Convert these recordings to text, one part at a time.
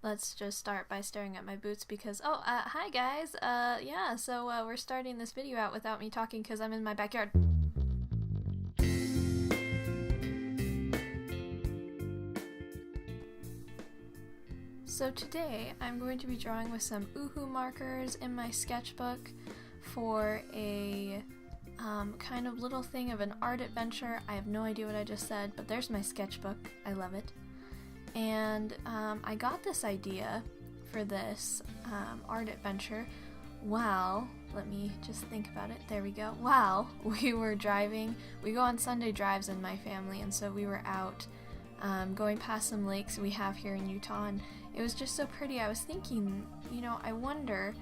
Let's just start by staring at my boots because, hi guys, we're starting this video out without me talking because I'm in my backyard. So today I'm going to be drawing with some Ohuhu markers in my sketchbook for a kind of little thing of an art adventure. I have no idea what I just said, but there's my sketchbook. I love it. And I got this idea for this art adventure while, let me just think about it, there we go, while we were driving. We go on Sunday drives in my family, and so we were out going past some lakes we have here in Utah, and it was just so pretty. I was thinking, you know, I wonder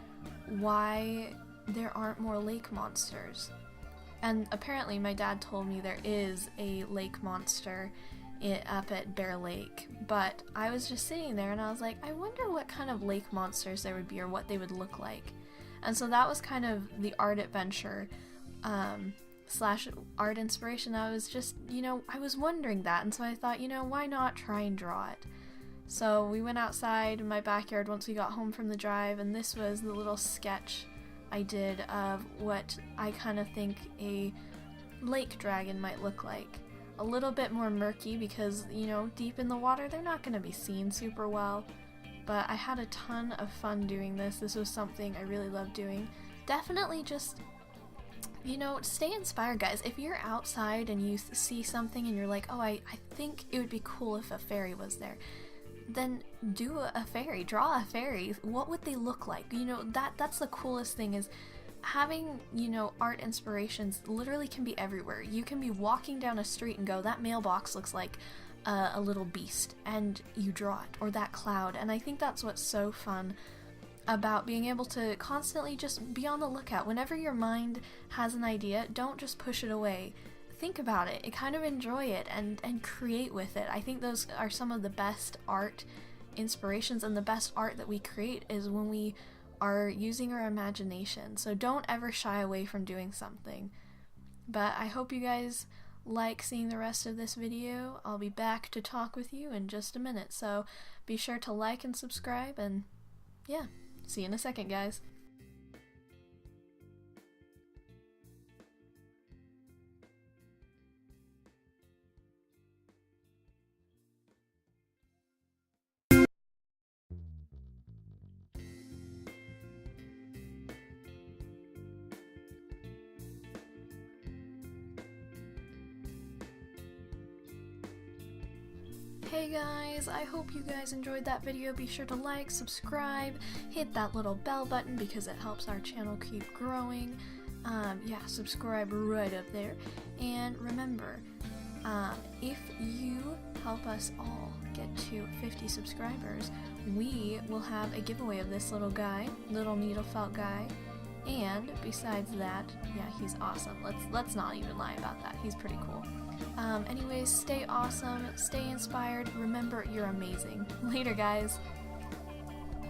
why there aren't more lake monsters. And apparently my dad told me there is a lake monster up at Bear Lake, but I was just sitting there and I was like, I wonder what kind of lake monsters there would be or what they would look like. And so that was kind of the art adventure slash art inspiration. I was just, you know, I was wondering that, and so I thought, you know, why not try and draw it? So we went outside in my backyard once we got home from the drive, and this was the little sketch I did of what I kind of think a lake dragon might look like. A little bit more murky because, you know, deep in the water they're not going to be seen super well, but I had a ton of fun doing this. This was something I really loved doing. Definitely just, you know, stay inspired, guys. If you're outside and you see something and you're like, oh, I think it would be cool if a fairy was there, then do a fairy, draw a fairy. What would they look like? You know, that's the coolest thing, is having, you know, art inspirations literally can be everywhere. You can be walking down a street and go, that mailbox looks like a little beast, and you draw it, or that cloud. And I think that's what's so fun about being able to constantly just be on the lookout. Whenever your mind has an idea, don't just push it away. Think about it, kind of enjoy it, and create with it. I think those are some of the best art inspirations, and the best art that we create is when we are using our imagination. So don't ever shy away from doing something. But I hope you guys like seeing the rest of this video. I'll be back to talk with you in just a minute, so be sure to like and subscribe, and yeah, see you in a second, guys. Hey guys, I hope you guys enjoyed that video. Be sure to like, subscribe, hit that little bell button because it helps our channel keep growing. Subscribe right up there. And remember, if you help us all get to 50 subscribers, we will have a giveaway of this little guy, little needle felt guy. And besides that, yeah, he's awesome. Let's not even lie about that. He's pretty cool. Anyways, stay awesome, stay inspired. Remember, you're amazing. Later, guys.